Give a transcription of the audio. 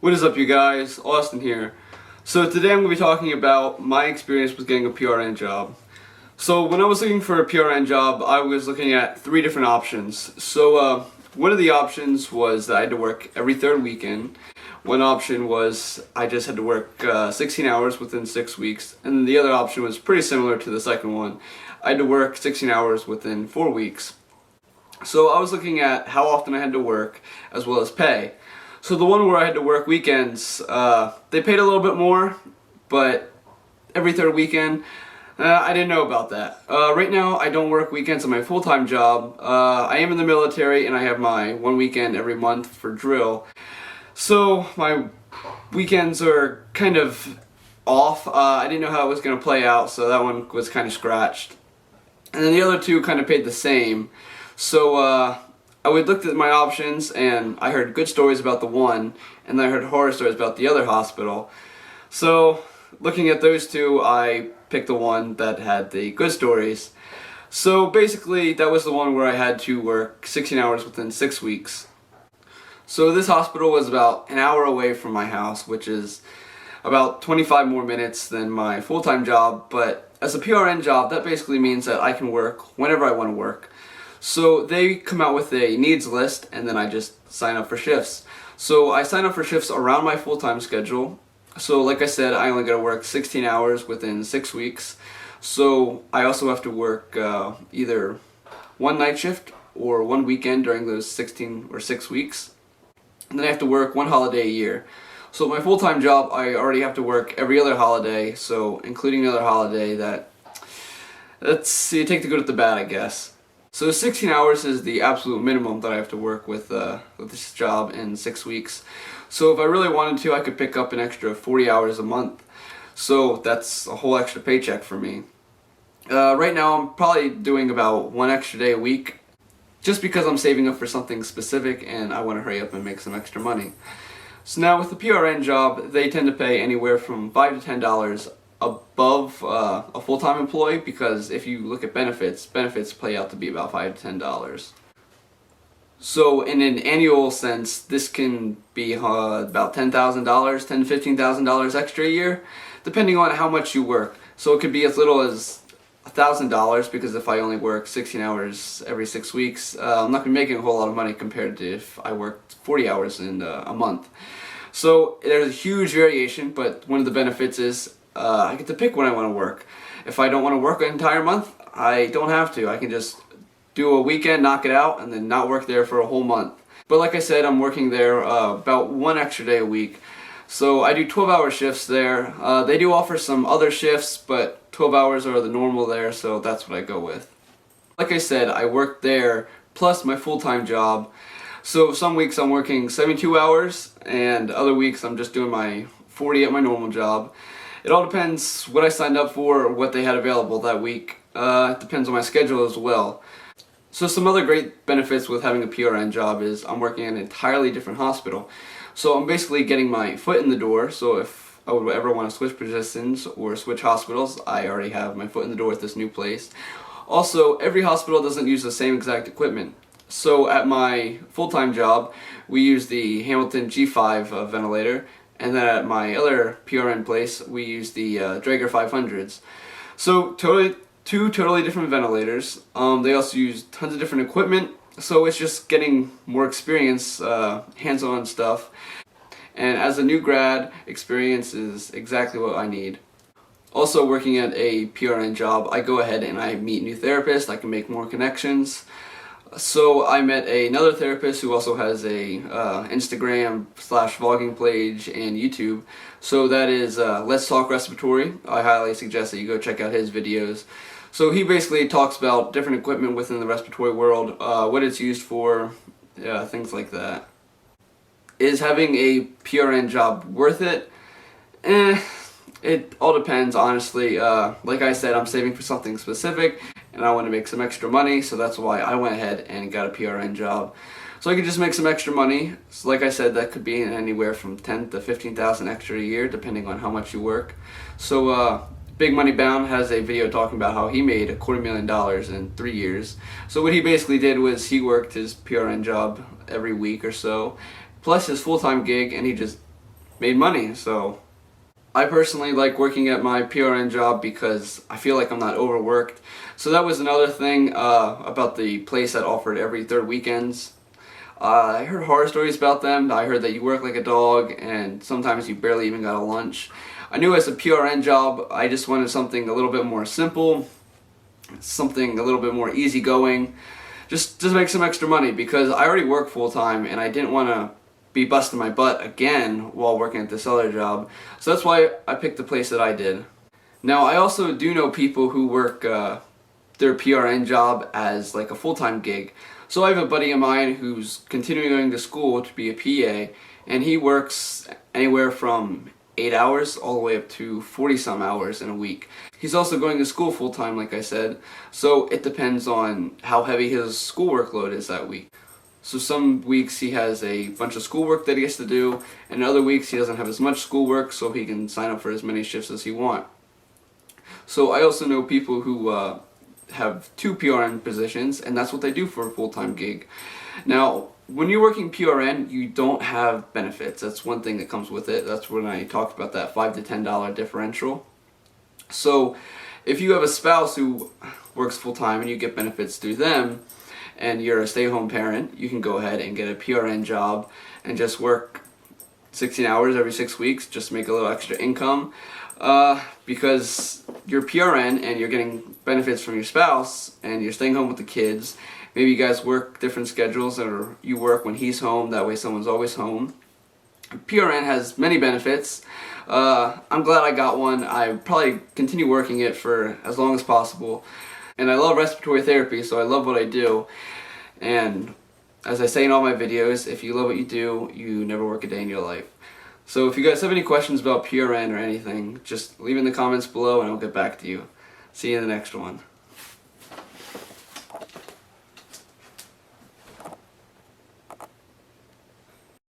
What is up, you guys? Austin here. So today I'm going to be talking about my experience with getting a PRN job. So when I was looking for a PRN job, I was looking at three different options. So one of the options was that I had to work every third weekend. One option was I just had to work 16 hours within 6 weeks. And the other option was pretty similar to the second one. I had to work 16 hours within 4 weeks. So I was looking at how often I had to work as well as pay. So the one where I had to work weekends, they paid a little bit more, but every third weekend, I didn't know about that. Right now, I don't work weekends on my full-time job. I am in the military, and I have my one weekend every month for drill. So my weekends are kind of off. I didn't know how it was going to play out, so that one was kind of scratched. And then the other two kind of paid the same. So I looked at my options, and I heard good stories about the one, and then I heard horror stories about the other hospital. So looking at those two, I picked the one that had the good stories. So basically, that was the one where I had to work 16 hours within 6 weeks. So this hospital was about an hour away from my house, which is about 25 more minutes than my full-time job. But as a PRN job, that basically means that I can work whenever I want to work. So they come out with a needs list, and then I just sign up for shifts. So I sign up for shifts around my full-time schedule. So like I said, I only got to work 16 hours within 6 weeks. So I also have to work either one night shift or one weekend during those 16 or 6 weeks. And then I have to work one holiday a year. So my full-time job, I already have to work every other holiday, so including another holiday that's you take the good with the bad, I guess. So 16 hours is the absolute minimum that I have to work with this job in 6 weeks. So if I really wanted to, I could pick up an extra 40 hours a month. So that's a whole extra paycheck for me. Right now I'm probably doing about one extra day a week, just because I'm saving up for something specific and I want to hurry up and make some extra money. So now with the PRN job, they tend to pay anywhere from $5 to $10 above a full-time employee, because if you look at benefits play out to be about $5 to $10. So in an annual sense, this can be about $10,000, $10,000 to $15,000 extra a year, depending on how much you work. So it could be as little as $1,000, because if I only work 16 hours every 6 weeks, I'm not going to be making a whole lot of money compared to if I worked 40 hours in a month. So there's a huge variation, but one of the benefits is I get to pick when I want to work. If I don't want to work an entire month, I don't have to. I can just do a weekend, knock it out, and then not work there for a whole month. But like I said, I'm working there about one extra day a week. So I do 12-hour shifts there. They do offer some other shifts, but 12 hours are the normal there, so that's what I go with. Like I said, I work there plus my full-time job. So some weeks I'm working 72 hours, and other weeks I'm just doing my 40 at my normal job. It all depends what I signed up for or what they had available that week. It depends on my schedule as well. So some other great benefits with having a PRN job is I'm working in an entirely different hospital. So I'm basically getting my foot in the door, so if I would ever want to switch positions or switch hospitals, I already have my foot in the door at this new place. Also, every hospital doesn't use the same exact equipment. So at my full-time job, we use the Hamilton G5 ventilator, and then at my other PRN place, we use the Draeger 500s. So two totally different ventilators. They also use tons of different equipment, so it's just getting more experience, hands-on stuff. And as a new grad, experience is exactly what I need. Also, working at a PRN job, I go ahead and I meet new therapists. I can make more connections. So I met another therapist who also has a Instagram/vlogging page and YouTube. So that is Let's Talk Respiratory. I highly suggest that you go check out his videos. So he basically talks about different equipment within the respiratory world, what it's used for, things like that. Is having a PRN job worth it? It all depends, honestly. Like I said, I'm saving for something specific, and I want to make some extra money, so that's why I went ahead and got a PRN job. So I could just make some extra money. So like I said, that could be anywhere from $10,000 to $15,000 extra a year, depending on how much you work. So Big Money Bound has a video talking about how he made $250,000 in 3 years. So what he basically did was he worked his PRN job every week or so, plus his full-time gig, and he just made money. So I personally like working at my PRN job because I feel like I'm not overworked. So that was another thing about the place that offered every third weekends. I heard horror stories about them. I heard that you work like a dog and sometimes you barely even got a lunch. I knew as a PRN job I just wanted something a little bit more simple, something a little bit more easygoing, just to make some extra money because I already work full time and I didn't want to be busting my butt again while working at this other job. So that's why I picked the place that I did. Now I also do know people who work their PRN job as like a full-time gig. So I have a buddy of mine who's continuing going to school to be a PA, and he works anywhere from 8 hours all the way up to 40 some hours in a week. He's also going to school full-time, like I said, so it depends on how heavy his school workload is that week. So some weeks he has a bunch of schoolwork that he has to do, and other weeks he doesn't have as much schoolwork, so he can sign up for as many shifts as he wants. So I also know people who have 2 PRN positions, and that's what they do for a full-time gig. Now, when you're working PRN, you don't have benefits. That's one thing that comes with it. That's when I talked about that $5 to $10 differential. So if you have a spouse who works full-time and you get benefits through them, and you're a stay-home parent, you can go ahead and get a PRN job and just work 16 hours every 6 weeks just to make a little extra income, because you're PRN and you're getting benefits from your spouse and you're staying home with the kids. Maybe you guys work different schedules, or you work when he's home, that way someone's always home. PRN has many benefits. I'm glad I got one. I probably continue working it for as long as possible. And I love respiratory therapy, so I love what I do. And as I say in all my videos, if you love what you do, you never work a day in your life. So if you guys have any questions about PRN or anything, just leave in the comments below and I'll get back to you. See you in the next one.